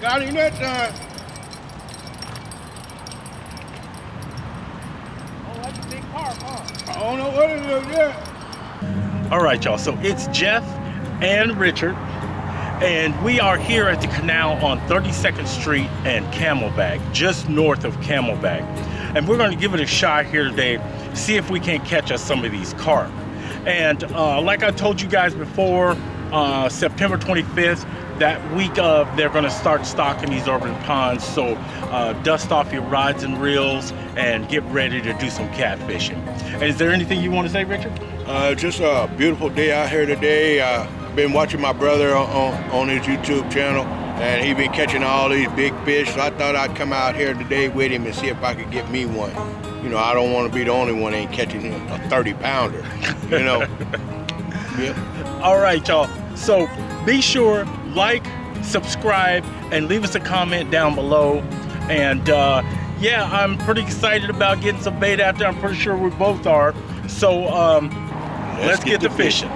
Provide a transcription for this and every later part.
Got him that time. Oh, that's a big carp, huh? I don't know what it is yet. All right, y'all. So it's Jeff and Richard, and we are here at the canal on 32nd Street and Camelback, just north of Camelback. And we're going to give it a shot here today, see if we can catch us some of these carp. And like I told you guys before, September 25th, that week of, they're going to start stocking these urban ponds. So dust off your rods and reels and get ready to do some catfishing. And is there anything you want to say, Richard? Just a beautiful day out here today. I've been watching my brother on his YouTube channel, and he's been catching all these big fish. So I thought I'd come out here today with him and see if I could get me one. You know, I don't want to be the only one ain't catching a 30-pounder, you know. Yeah. All right, y'all. So be sure, like, subscribe, and leave us a comment down below. And yeah, I'm pretty excited about getting some bait out there. I'm pretty sure we both are. So let's get to fishing.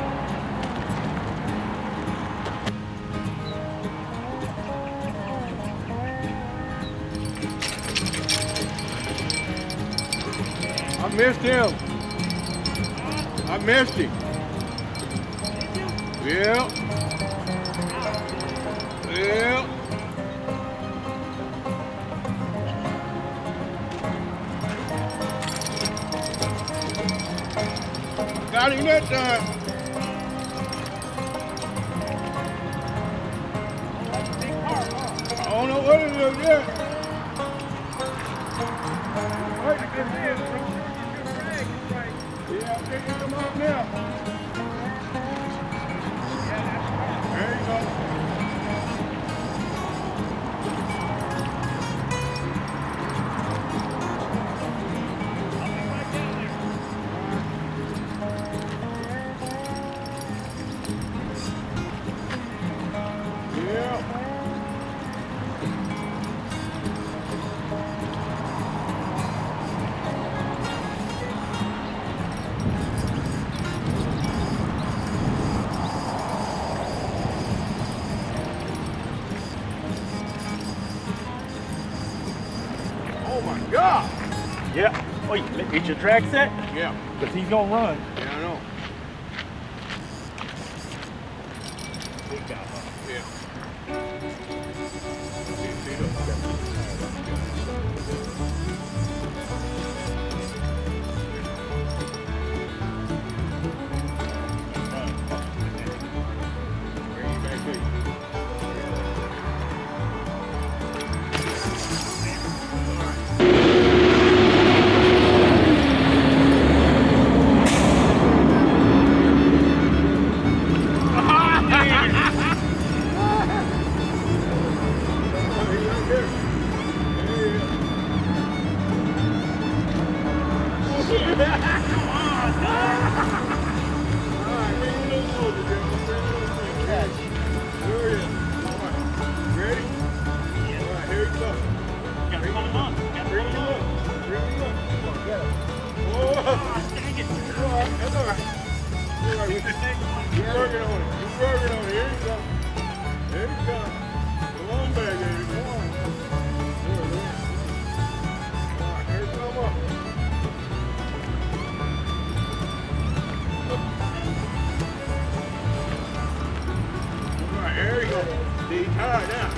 I missed him. I missed him. Yeah. Yeah. Got him that time. Oh, that's a big carp, huh? I don't know what it is yet. Right, good man. Yeah, I'm picking them up now. There you go. Yeah. Oh my God! Yeah. Oh, is your drag set? Yeah, Because he's going to run. yeah, I know. Big guy, huh? Yeah. He's tired now.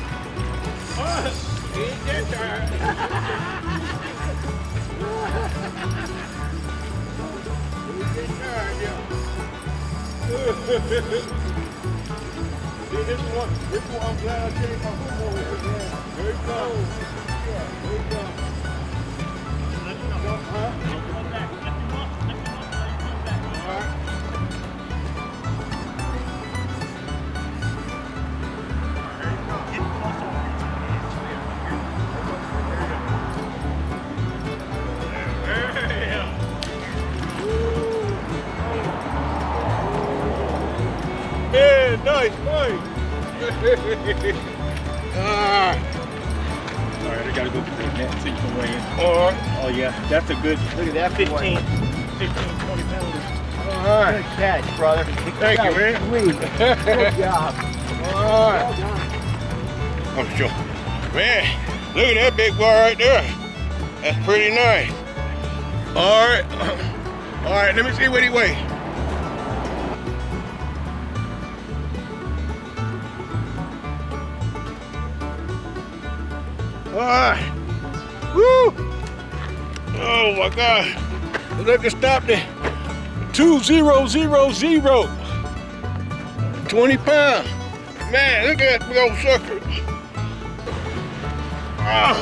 Oh, he ain't that tired. He's getting tired, yeah. See, this one, I'm glad I came from football with him. There he goes. There he goes. Huh? All right. Yeah, nice. Alright. Alright, I gotta go get the net so you can weigh in. Alright. Oh yeah, that's a good, look at that, 15, 20 pounders. Alright. Good catch, brother. Thank you, man. Sweet. Good job. Alright. Well done. I'm sure. Man, look at that big boy right there. That's pretty nice. All right. All right, let me see what he weighs. All right. Woo! Oh my God. Look at stop there. 2000. 20 pounds. Man, look at that big old sucker. Oh,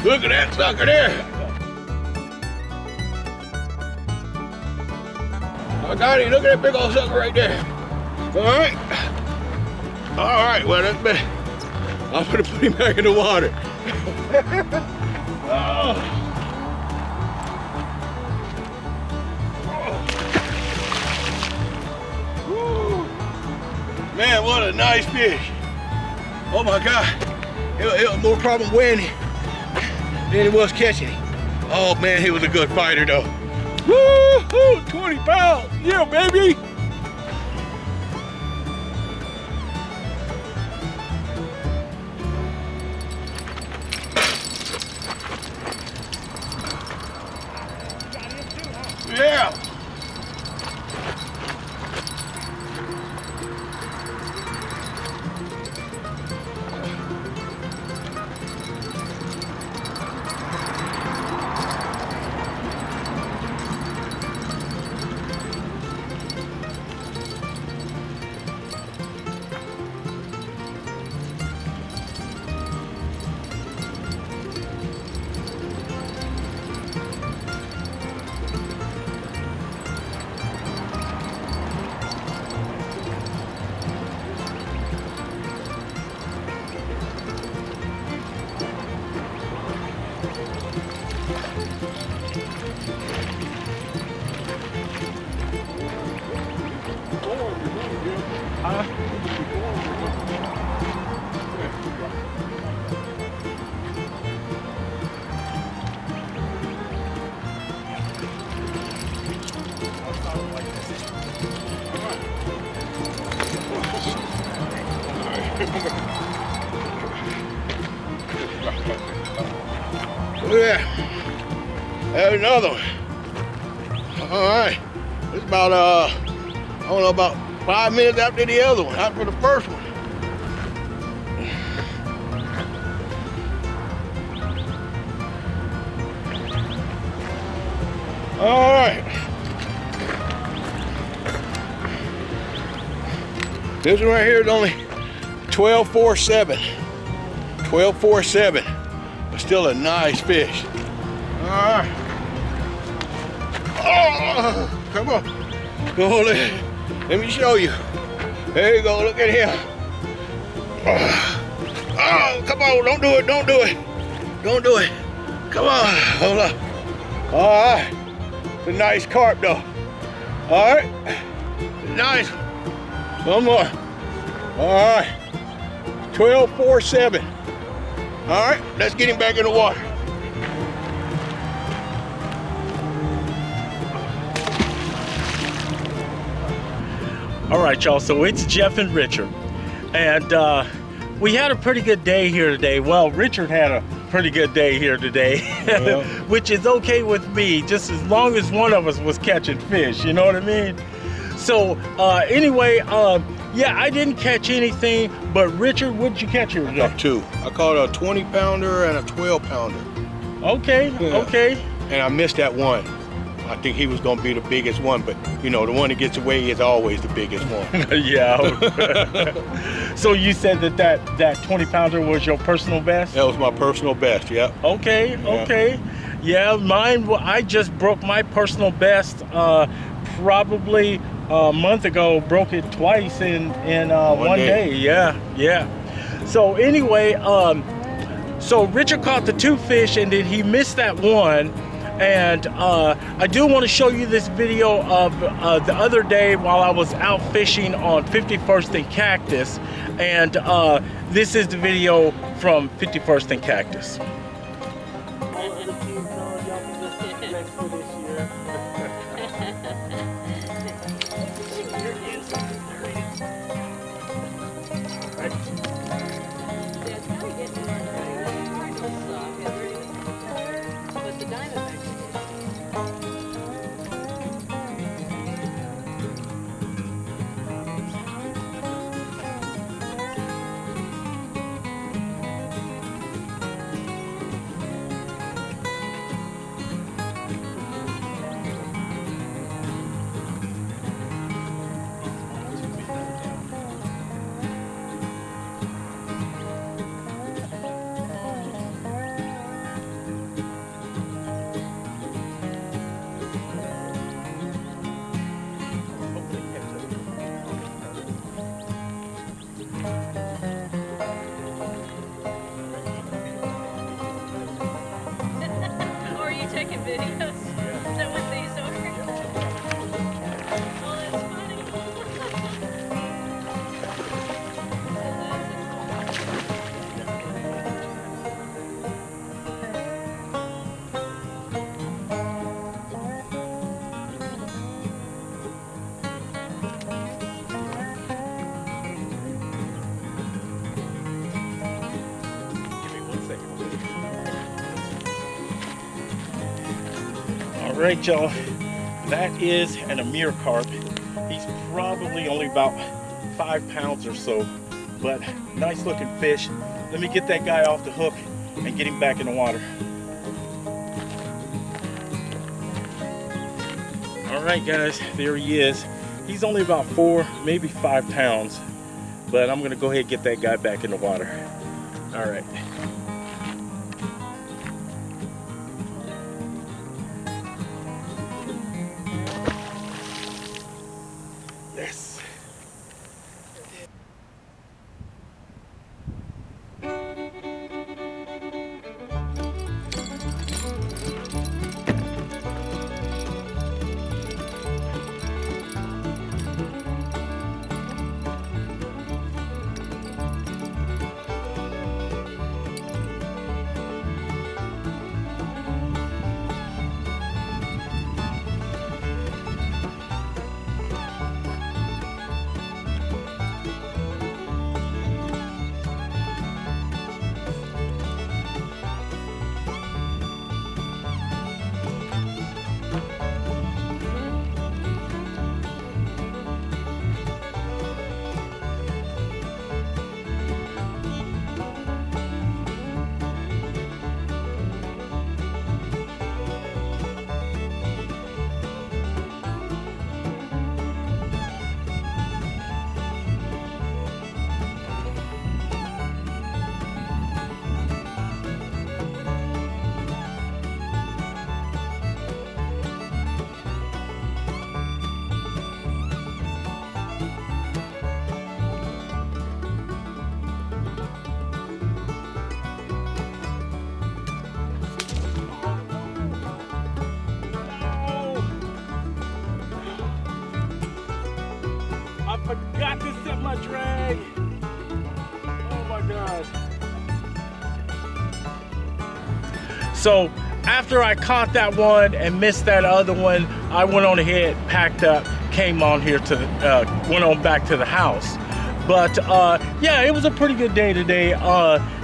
look at that sucker there. I got it. Look at that big old sucker right there. All right. All right. Well, that's better. I'm gonna put him back in the water. Oh. Woo. Man, what a nice fish. Oh my God. It was more problem weighing him than it was catching him. Oh man, he was a good fighter though. Woo-hoo, 20 pounds, yeah baby. Yeah. Look at that. There's another one. All right. It's about, I don't know, about 5 minutes after the other one, after the first one. All right. This one right here is only 12.47. 12.47. But still a nice fish. All right. Oh, come on. Go on, let me show you. There you go, look at him. Oh, come on, don't do it, don't do it. Don't do it. Come on, hold up. All right, it's a nice carp though. All right, nice. One more. All right, 12.47. All right, let's get him back in the water. All right, y'all, so it's Jeff and Richard. And we had a pretty good day here today. Well, Richard had a pretty good day here today, yeah. Which is okay with me, just as long as one of us was catching fish, you know what I mean? So anyway, yeah, I didn't catch anything, but Richard, what did you catch here today? Two. I caught a 20 pounder and a 12 pounder. Okay, yeah. Okay. And I missed that one. I think he was gonna be the biggest one, but you know, the one that gets away is always the biggest one. Yeah. So you said that 20 pounder was your personal best? That was my personal best, yeah. Okay, yeah. Okay. Yeah, mine, I just broke my personal best probably a month ago, broke it twice in one day. Yeah. So anyway, so Richard caught the two fish and then he missed that one. And I do want to show you this video of the other day while I was out fishing on 51st and Cactus. And this is the video from 51st and Cactus. right, y'all, that is an Amir carp. He's probably only about 5 pounds or so, but nice looking fish. Let me get that guy off the hook and get him back in the water. All right, guys, there he is. He's only about 4, maybe 5 pounds, but I'm gonna go ahead and get that guy back in the water. All right. Yes. I forgot to set my drag. Oh my God. So after I caught that one and missed that other one, I went on ahead, packed up, came on here to, went on back to the house. But yeah, it was a pretty good day today.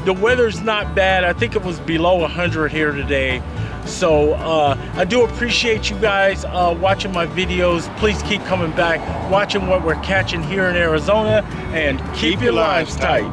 The weather's not bad. I think it was below 100 here today. So I do appreciate you guys watching my videos. Please keep coming back, watching what we're catching here in Arizona, and keep your lines tight.